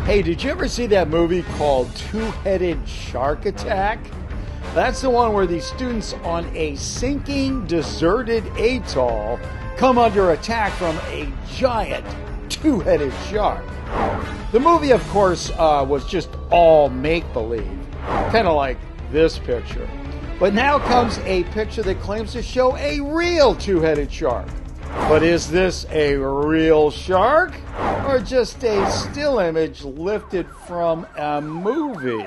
Hey, did you ever see that movie called Two-Headed Shark Attack? That's the one where these students on a sinking, deserted atoll come under attack from a giant two-headed shark. The movie, of course, was just all make-believe, kind of like this picture. But now comes a picture that claims to show a real two-headed shark. But is this a real shark or just a still image lifted from a movie?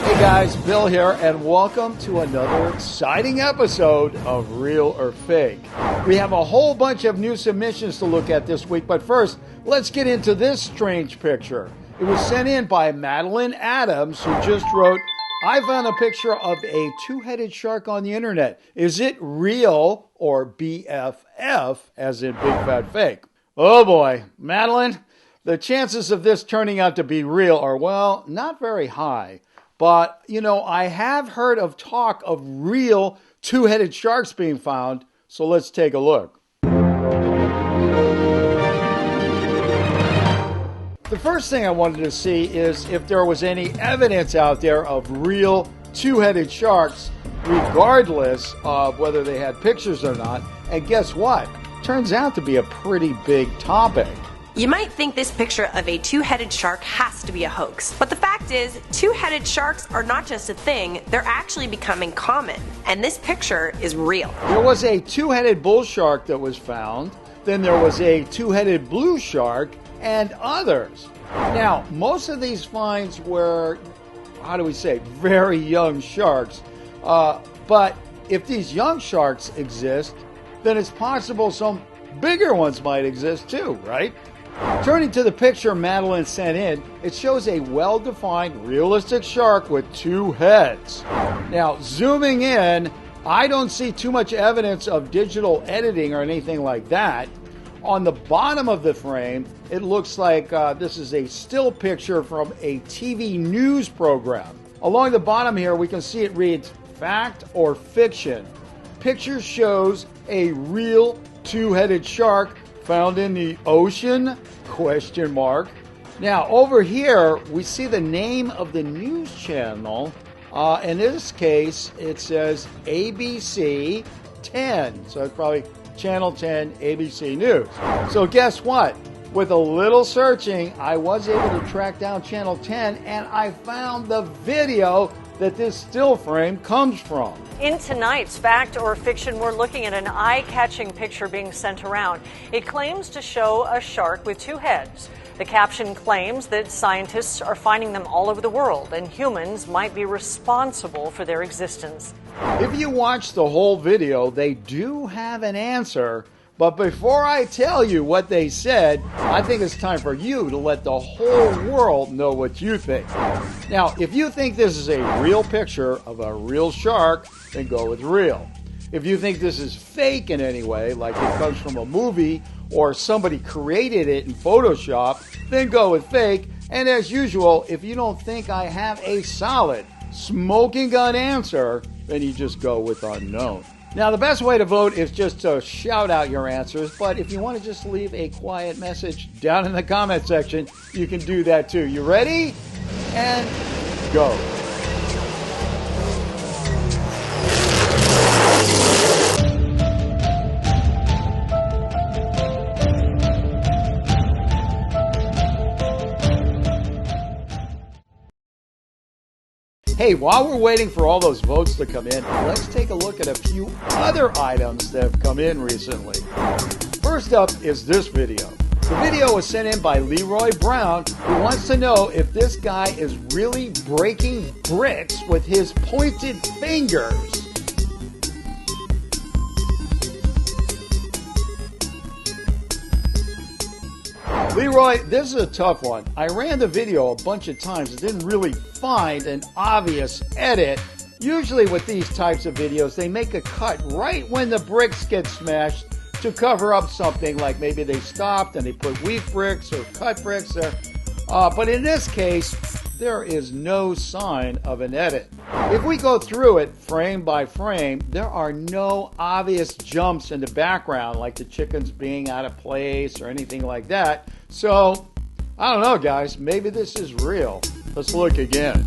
Hey guys, Bill here, and welcome to another exciting episode of Real or Fake. We have a whole bunch of new submissions to look at this week, but first, let's get into this strange picture. It was sent in by Madeline Adams, who just wrote, I found a picture of a two-headed shark on the internet. Is it real or BFF, as in Big Fat Fake? Oh boy, Madeline, the chances of this turning out to be real are, well, not very high. But, you know, I have heard of talk of real two-headed sharks being found, so let's take a look. The first thing I wanted to see is if there was any evidence out there of real two-headed sharks, regardless of whether they had pictures or not. And guess what? Turns out to be a pretty big topic. You might think this picture of a two-headed shark has to be a hoax, but the fact is, two-headed sharks are not just a thing, they're actually becoming common, and this picture is real. There was a two-headed bull shark that was found, then there was a two-headed blue shark, and others. Now, most of these finds were, very young sharks, but if these young sharks exist, then it's possible some bigger ones might exist too, right? Turning to the picture Madeline sent in, it shows a well-defined, realistic shark with two heads. Now, zooming in, I don't see too much evidence of digital editing or anything like that. On the bottom of the frame, it looks like this is a still picture from a TV news program. Along the bottom here, we can see it reads, fact or fiction. Picture shows a real two-headed shark found in the ocean? ? Now, over here, we see the name of the news channel. In this case, it says ABC 10. So it's probably Channel 10 ABC News. So guess what? With a little searching, I was able to track down Channel 10, and I found the video that this still frame comes from. In tonight's Fact or Fiction, we're looking at an eye-catching picture being sent around. It claims to show a shark with two heads. The caption claims that scientists are finding them all over the world, and humans might be responsible for their existence. If you watch the whole video, they do have an answer. But before I tell you what they said, I think it's time for you to let the whole world know what you think. Now, if you think this is a real picture of a real shark, then go with real. If you think this is fake in any way, like it comes from a movie or somebody created it in Photoshop, then go with fake. And as usual, if you don't think I have a solid, smoking gun answer, then you just go with unknown. Now, the best way to vote is just to shout out your answers, but if you want to just leave a quiet message down in the comment section, you can do that too. You ready? And go. Hey, while we're waiting for all those votes to come in, let's take a look at a few other items that have come in recently. First up is this video. The video was sent in by Leroy Brown, who wants to know if this guy is really breaking bricks with his pointed fingers. Leroy, this is a tough one. I ran the video a bunch of times and didn't really find an obvious edit. Usually with these types of videos, they make a cut right when the bricks get smashed to cover up something, like maybe they stopped and they put weak bricks or cut bricks there. But in this case, there is no sign of an edit. If we go through it frame by frame, there are no obvious jumps in the background like the chickens being out of place or anything like that. So, I don't know, guys, maybe this is real. Let's look again.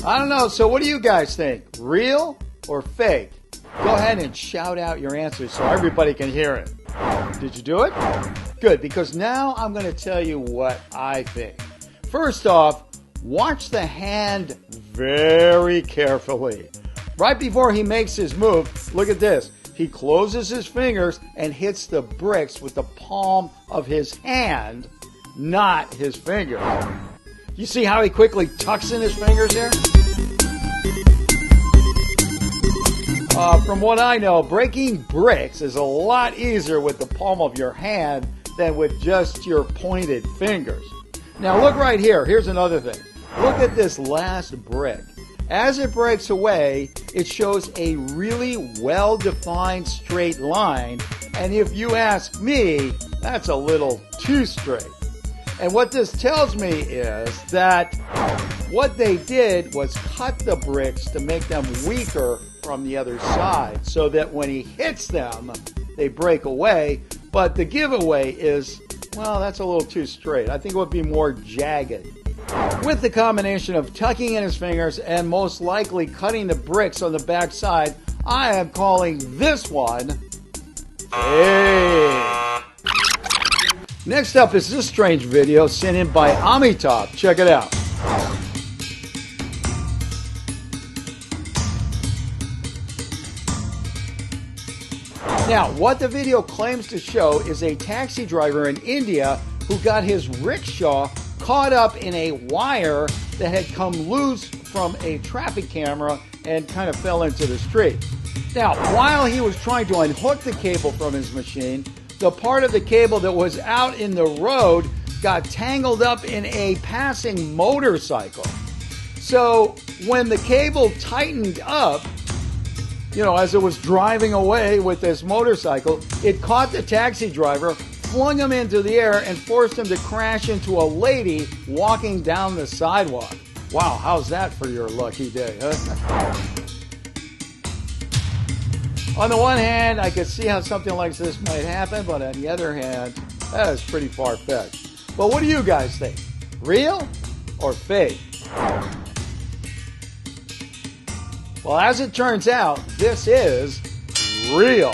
I don't know, so what do you guys think? Real or fake? Go ahead and shout out your answers so everybody can hear it. Did you do it? Good, because now I'm going to tell you what I think. First off, watch the hand very carefully. Right before he makes his move, look at this. He closes his fingers and hits the bricks with the palm of his hand, not his finger. You see how he quickly tucks in his fingers here? From what I know, breaking bricks is a lot easier with the palm of your hand than with just your pointed fingers. Now look right here. Here's another thing. Look at this last brick. As it breaks away, it shows a really well-defined straight line. And if you ask me, that's a little too straight. And what this tells me is that what they did was cut the bricks to make them weaker from the other side so that when he hits them, they break away. But the giveaway is, well, that's a little too straight. I think it would be more jagged. With the combination of tucking in his fingers and most likely cutting the bricks on the back side, I am calling this one fake. Next up is this strange video sent in by Amitabh. Check it out. Now, what the video claims to show is a taxi driver in India who got his rickshaw caught up in a wire that had come loose from a traffic camera and kind of fell into the street. Now, while he was trying to unhook the cable from his machine, the part of the cable that was out in the road got tangled up in a passing motorcycle. So when the cable tightened up, as it was driving away with this motorcycle, it caught the taxi driver, flung him into the air, and forced him to crash into a lady walking down the sidewalk. Wow, how's that for your lucky day, huh? On the one hand, I could see how something like this might happen, but on the other hand, that is pretty far-fetched. But what do you guys think? Real or fake? Well, as it turns out, this is real.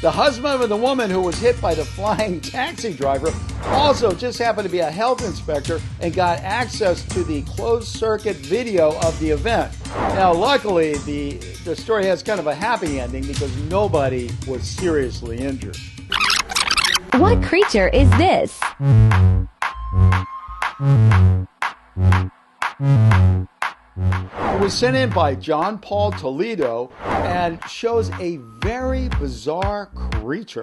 The husband of the woman who was hit by the flying taxi driver also just happened to be a health inspector and got access to the closed-circuit video of the event. Now, luckily, the story has kind of a happy ending because nobody was seriously injured. What creature is this? It was sent in by John Paul Toledo and shows a very bizarre creature.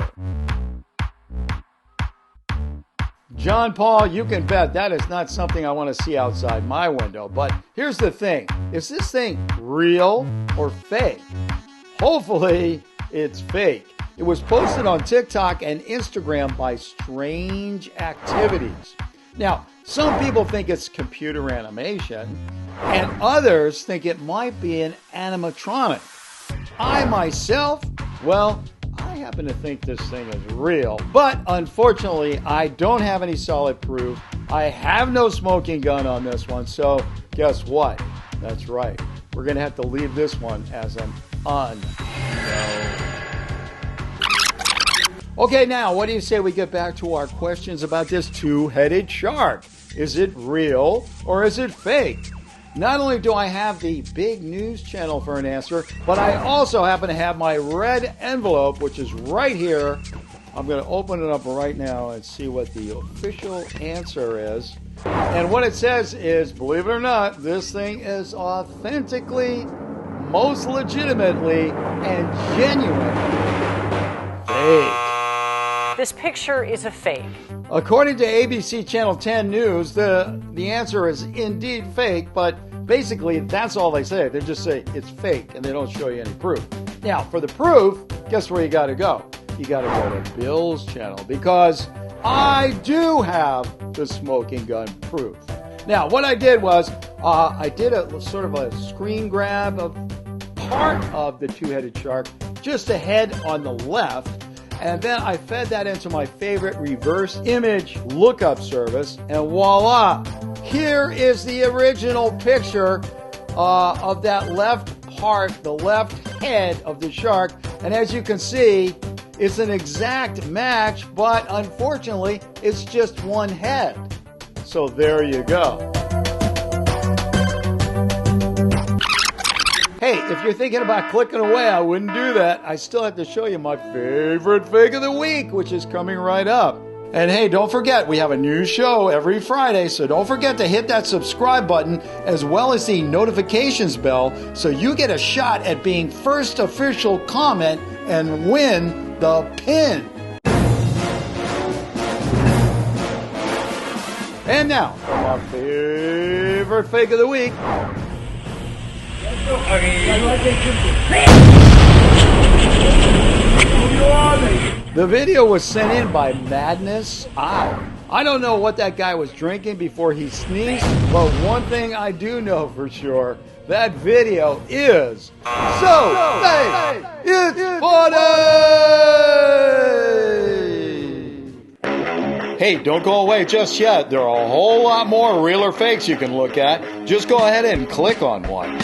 John Paul, you can bet that is not something I want to see outside my window. But here's the thing. Is this thing real or fake? Hopefully, it's fake. It was posted on TikTok and Instagram by Strange Activities. Now, some people think it's computer animation, and others think it might be an animatronic. I myself, I happen to think this thing is real, but unfortunately, I don't have any solid proof. I have no smoking gun on this one, so guess what? That's right. We're going to have to leave this one as an unknown. Okay, now, what do you say we get back to our questions about this two-headed shark? Is it real or is it fake? Not only do I have the big news channel for an answer, but I also happen to have my red envelope, which is right here. I'm going to open it up right now and see what the official answer is. And what it says is, believe it or not, this thing is authentically, most legitimately, and genuinely fake. This picture is a fake. According to ABC Channel 10 News, the answer is indeed fake, but basically that's all they say. They just say it's fake, and they don't show you any proof. Now, for the proof, guess where you got to go? you got to go to Bill's channel because I do have the smoking gun proof. Now, what I did was I did a sort of a screen grab of part of the two-headed shark, just the head on the left, and then I fed that into my favorite reverse image lookup service, and voila, here is the original picture of that left part, the left head of the shark. And as you can see, it's an exact match, but unfortunately, it's just one head. So there you go. Hey, if you're thinking about clicking away, I wouldn't do that. I still have to show you my favorite fake of the week, which is coming right up. And hey, don't forget, we have a new show every Friday, so don't forget to hit that subscribe button as well as the notifications bell so you get a shot at being first official comment and win the pin. And now, for our favorite fake of the week. The video was sent in by Madness I. I don't know what that guy was drinking before he sneezed, but one thing I do know for sure, that video is so fake, it's funny! Hey, don't go away just yet. There are a whole lot more real or fakes you can look at. Just go ahead and click on one.